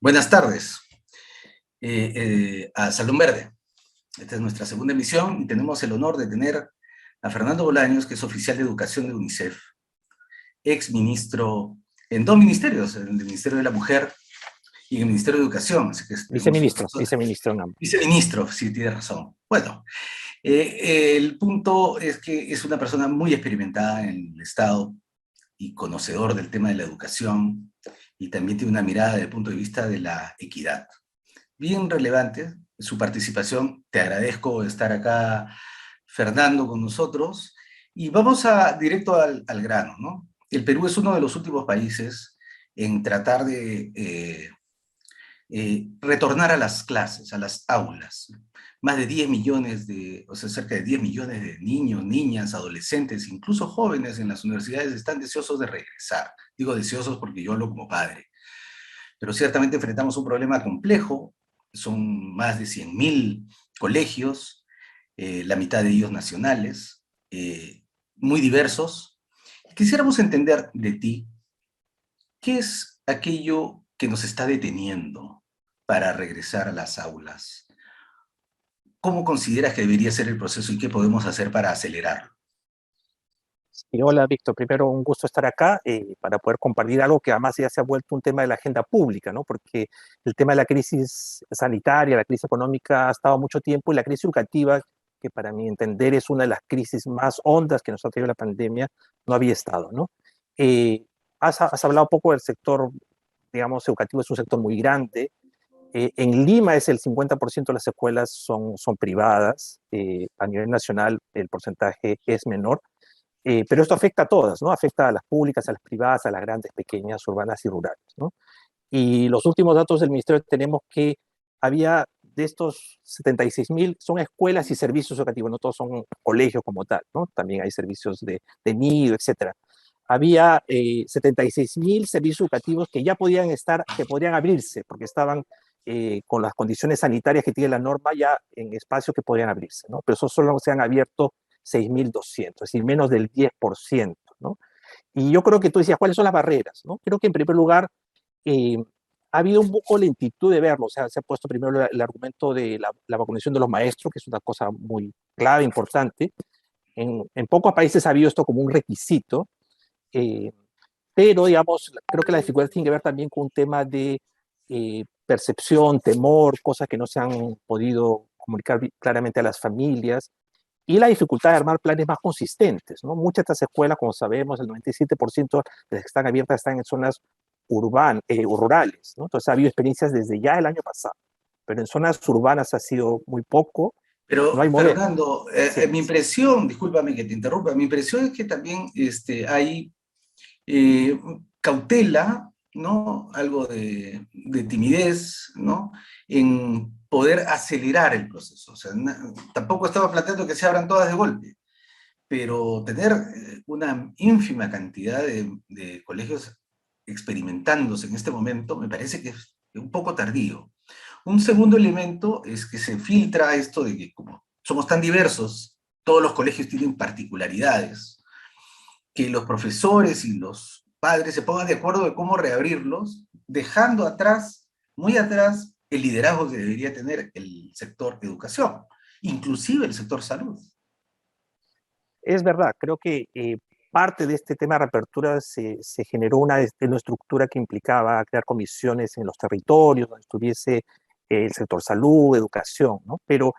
Buenas tardes a Salón Verde. Esta es nuestra segunda emisión y tenemos el honor de tener a Fernando Bolaños, que es oficial de educación de UNICEF, ex ministro en dos ministerios, en el Ministerio de la Mujer y en el Ministerio de Educación. Así que viceministro en ambos. Viceministro, sí, tiene razón. Bueno, el punto es que es una persona muy experimentada en el Estado y conocedor del tema de la educación, y también tiene una mirada desde el punto de vista de la equidad. Bien relevante su participación. Te agradezco estar acá, Fernando, con nosotros. Y vamos directo al grano, ¿no? El Perú es uno de los últimos países en tratar de retornar a las clases, a las aulas. Más de 10 millones cerca de 10 millones de niños, niñas, adolescentes, incluso jóvenes en las universidades están deseosos de regresar. Digo deseosos porque yo hablo como padre. Pero ciertamente enfrentamos un problema complejo. Son más de 100.000 colegios, la mitad de ellos nacionales, muy diversos. Quisiéramos entender de ti, ¿qué es aquello que nos está deteniendo para regresar a las aulas? ¿Cómo consideras que debería ser el proceso y qué podemos hacer para acelerarlo? Sí, hola, Víctor. Primero, un gusto estar acá para poder compartir algo que además ya se ha vuelto un tema de la agenda pública, ¿no? Porque el tema de la crisis sanitaria, la crisis económica ha estado mucho tiempo, y la crisis educativa, que para mi entender es una de las crisis más hondas que nos ha traído la pandemia, no había estado, ¿no? Has hablado un poco del sector, digamos, educativo. Es un sector muy grande. En Lima el 50% de las escuelas son privadas. A nivel nacional el porcentaje es menor. Pero esto afecta a todas, ¿no? Afecta a las públicas, a las privadas, a las grandes, pequeñas, urbanas y rurales, ¿no? Y los últimos datos del Ministerio tenemos que había de estos 76.000, son escuelas y servicios educativos, no todos son colegios como tal, ¿no? También hay servicios de nido, etcétera. Había 76.000 servicios educativos que ya que podrían abrirse, porque estaban con las condiciones sanitarias que tiene la norma ya en espacios que podrían abrirse, ¿no? Pero eso solo se han abierto 6.200, es decir, menos del 10%, ¿no? Y yo creo que tú decías, ¿cuáles son las barreras, no? Creo que en primer lugar eh, ha habido un poco lentitud de verlo. O sea, se ha puesto primero el argumento de la vacunación de los maestros, que es una cosa muy clave, importante. En pocos países ha habido esto como un requisito, eh, pero, digamos, creo que la dificultad tiene que ver también con un tema de percepción, temor, cosas que no se han podido comunicar claramente a las familias, y la dificultad de armar planes más consistentes, ¿no? Muchas de estas escuelas, como sabemos, el 97% de las que están abiertas están en zonas rurales, ¿no? Entonces ha habido experiencias desde ya el año pasado, pero en zonas urbanas ha sido muy poco. No Pero, hay modelo. Fernando, Sí. mi impresión, discúlpame que te interrumpa, mi impresión es que también hay cautela, ¿no? Algo de timidez, ¿no? En poder acelerar el proceso. O sea, tampoco estaba planteando que se abran todas de golpe, pero tener una ínfima cantidad de colegios experimentándose en este momento me parece que es un poco tardío. Un segundo elemento es que se filtra esto de que como somos tan diversos, todos los colegios tienen particularidades, que los profesores y los padres se pongan de acuerdo de cómo reabrirlos, dejando atrás, muy atrás, el liderazgo que debería tener el sector educación, inclusive el sector salud. Es verdad, creo que parte de este tema de reapertura se generó una estructura que implicaba crear comisiones en los territorios donde estuviese el sector salud, educación, ¿no? Pero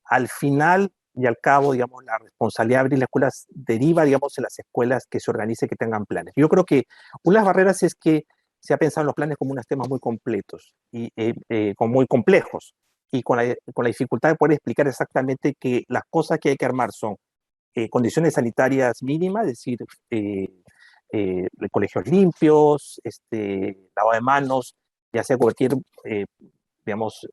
al final y al cabo, digamos, la responsabilidad de abrir las escuelas deriva, digamos, en las escuelas que se organicen, que tengan planes. Yo creo que una de las barreras es que se ha pensado en los planes como unos temas muy completos y como muy complejos, y con la dificultad de poder explicar exactamente que las cosas que hay que armar son condiciones sanitarias mínimas, es decir, colegios limpios, lavado de manos, ya sea cualquier, digamos,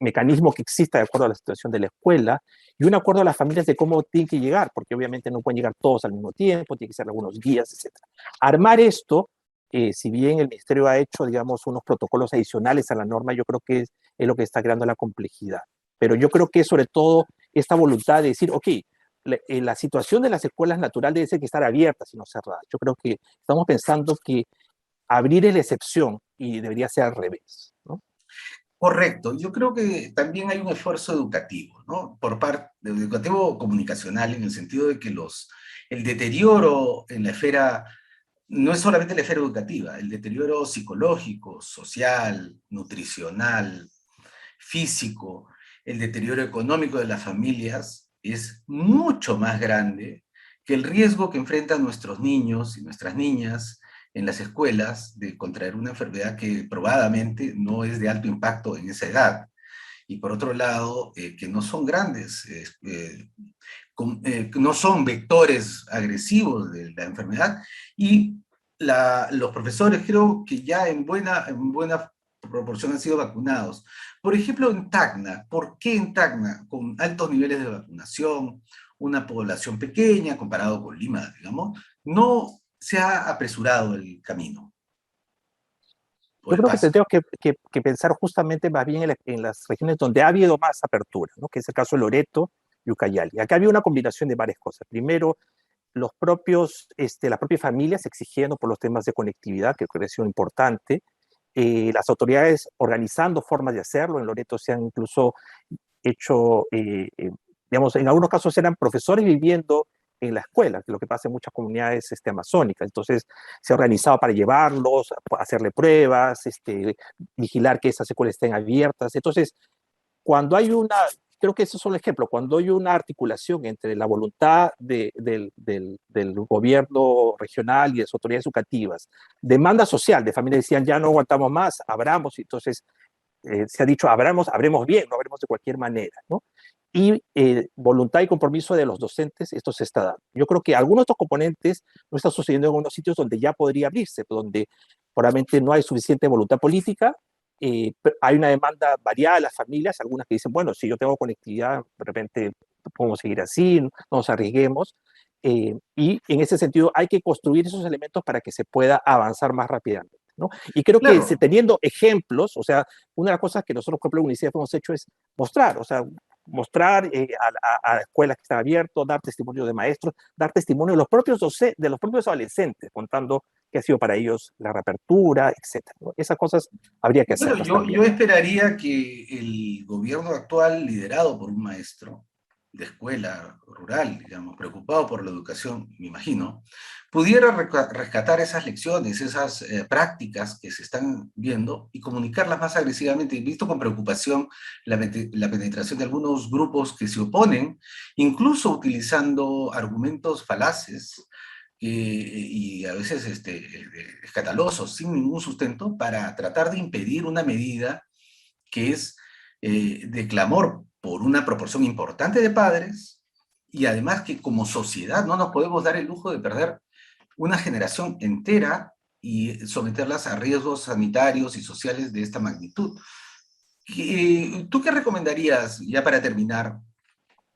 mecanismo que exista de acuerdo a la situación de la escuela, y un acuerdo a las familias de cómo tienen que llegar, porque obviamente no pueden llegar todos al mismo tiempo, tiene que ser algunos guías, etc. Armar esto, si bien el Ministerio ha hecho, digamos, unos protocolos adicionales a la norma, yo creo que es lo que está creando la complejidad. Pero yo creo que sobre todo esta voluntad de decir, ok, la situación de las escuelas naturales debe ser que estar abiertas y no cerradas. Yo creo que estamos pensando que abrir es la excepción y debería ser al revés, ¿no? Correcto. Yo creo que también hay un esfuerzo educativo, ¿no? Por parte educativo comunicacional, en el sentido de que el deterioro en la esfera, no es solamente la esfera educativa, el deterioro psicológico, social, nutricional, físico, el deterioro económico de las familias es mucho más grande que el riesgo que enfrentan nuestros niños y nuestras niñas en las escuelas de contraer una enfermedad que probadamente no es de alto impacto en esa edad. Y por otro lado, que no son grandes, no son vectores agresivos de la enfermedad, y los profesores creo que ya en buena proporción han sido vacunados. Por ejemplo, en Tacna, ¿por qué en Tacna, con altos niveles de vacunación, una población pequeña comparado con Lima, digamos, no se ha apresurado el camino o Yo el creo que paso? tendríamos que pensar justamente más bien en las regiones donde ha habido más apertura, ¿no? Que es el caso de Loreto y Ucayali. Acá había una combinación de varias cosas. Primero, las propias familias exigiendo por los temas de conectividad, que creo que ha sido importante, las autoridades organizando formas de hacerlo. En Loreto se han incluso hecho, digamos, en algunos casos eran profesores viviendo en la escuela, que es lo que pasa en muchas comunidades amazónicas. Entonces, se ha organizado para llevarlos, hacerle pruebas, vigilar que esas escuelas estén abiertas. Entonces, cuando hay una, creo que esos son los ejemplos, cuando hay una articulación entre la voluntad del gobierno regional y de las autoridades educativas, demanda social, de familias decían, ya no aguantamos más, abramos, entonces se ha dicho, habremos bien, no habremos de cualquier manera, ¿no? Y voluntad y compromiso de los docentes, esto se está dando. Yo creo que algunos de estos componentes no están sucediendo en algunos sitios donde ya podría abrirse, donde probablemente no hay suficiente voluntad política, hay una demanda variada de las familias, algunas que dicen, bueno, si yo tengo conectividad, de repente podemos seguir así, no nos arriesguemos, y en ese sentido hay que construir esos elementos para que se pueda avanzar más rápidamente, ¿no? Y creo que Claro, teniendo ejemplos, o sea, una de las cosas que nosotros, por ejemplo, en UNICEF hemos hecho es mostrar, o sea, mostrar a escuelas que están abiertas, dar testimonio de maestros, dar testimonio de los propios de los propios adolescentes, contando qué ha sido para ellos la reapertura, etcétera, ¿no? Esas cosas habría que bueno, hacerlas yo también. esperaría que el gobierno actual, liderado por un maestro de escuela rural, digamos, preocupado por la educación, me imagino, pudiera rescatar esas lecciones, esas prácticas que se están viendo y comunicarlas más agresivamente. He visto con preocupación la penetración de algunos grupos que se oponen, incluso utilizando argumentos falaces y a veces escandalosos, sin ningún sustento, para tratar de impedir una medida que es de clamor por una proporción importante de padres, y además que como sociedad no nos podemos dar el lujo de perder una generación entera y someterlas a riesgos sanitarios y sociales de esta magnitud. ¿Tú qué recomendarías, ya para terminar,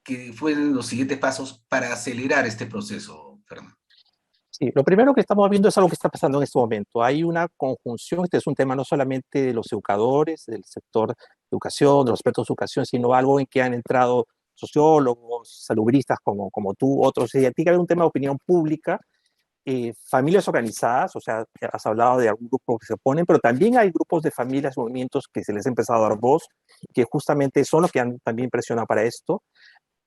que fueran los siguientes pasos para acelerar este proceso, Fernando? Sí, lo primero que estamos viendo es algo que está pasando en este momento. Hay una conjunción, este es un tema no solamente de los educadores, del sector de educación, de los expertos de educación, sino algo en que han entrado sociólogos, salubristas como tú, otros. Y tiene que haber un tema de opinión pública, familias organizadas, o sea, has hablado de algún grupo que se oponen, pero también hay grupos de familias, movimientos que se les ha empezado a dar voz, que justamente son los que han también presionado para esto.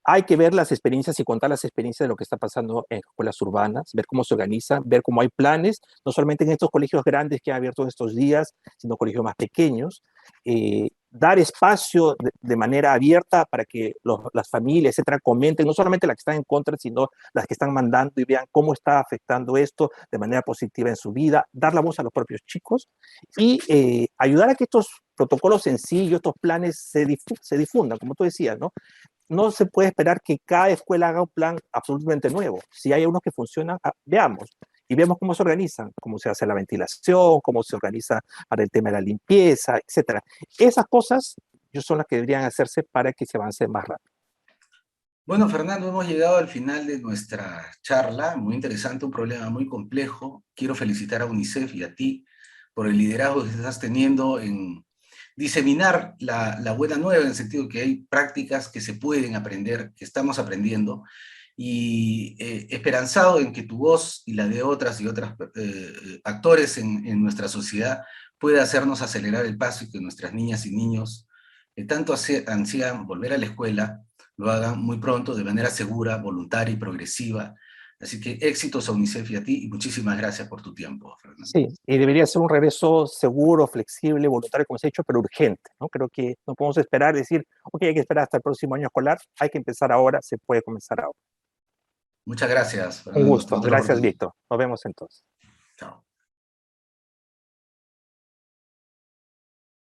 Hay que ver las experiencias y contar las experiencias de lo que está pasando en escuelas urbanas, ver cómo se organizan, ver cómo hay planes, no solamente en estos colegios grandes que han abierto estos días, sino colegios más pequeños. Dar espacio de manera abierta para que las familias, etcétera, comenten, no solamente las que están en contra, sino las que están mandando y vean cómo está afectando esto de manera positiva en su vida, dar la voz a los propios chicos y ayudar a que estos protocolos sencillos, estos planes se difundan, como tú decías, ¿no? No se puede esperar que cada escuela haga un plan absolutamente nuevo. Si hay unos que funcionan, veamos. Y vemos cómo se organizan, cómo se hace la ventilación, cómo se organiza para el tema de la limpieza, etcétera. Esas cosas son las que deberían hacerse para que se avance más rápido. Bueno, Fernando, hemos llegado al final de nuestra charla, muy interesante, un problema muy complejo. Quiero felicitar a UNICEF y a ti por el liderazgo que estás teniendo en diseminar la buena nueva, en el sentido que hay prácticas que se pueden aprender, que estamos aprendiendo, y esperanzado en que tu voz y la de otras y otras actores en nuestra sociedad puede hacernos acelerar el paso y que nuestras niñas y niños que tanto ansían volver a la escuela lo hagan muy pronto, de manera segura, voluntaria y progresiva. Así que éxitos a UNICEF y a ti, y muchísimas gracias por tu tiempo, Fernando. Sí, y debería ser un regreso seguro, flexible, voluntario, como se ha dicho, pero urgente, ¿no? Creo que no podemos esperar, decir, ok, hay que esperar hasta el próximo año escolar, hay que empezar ahora, se puede comenzar ahora. Muchas gracias, Un Fernando. Hasta gusto, otra gracias, oportunidad. Víctor. Nos vemos entonces. Chao.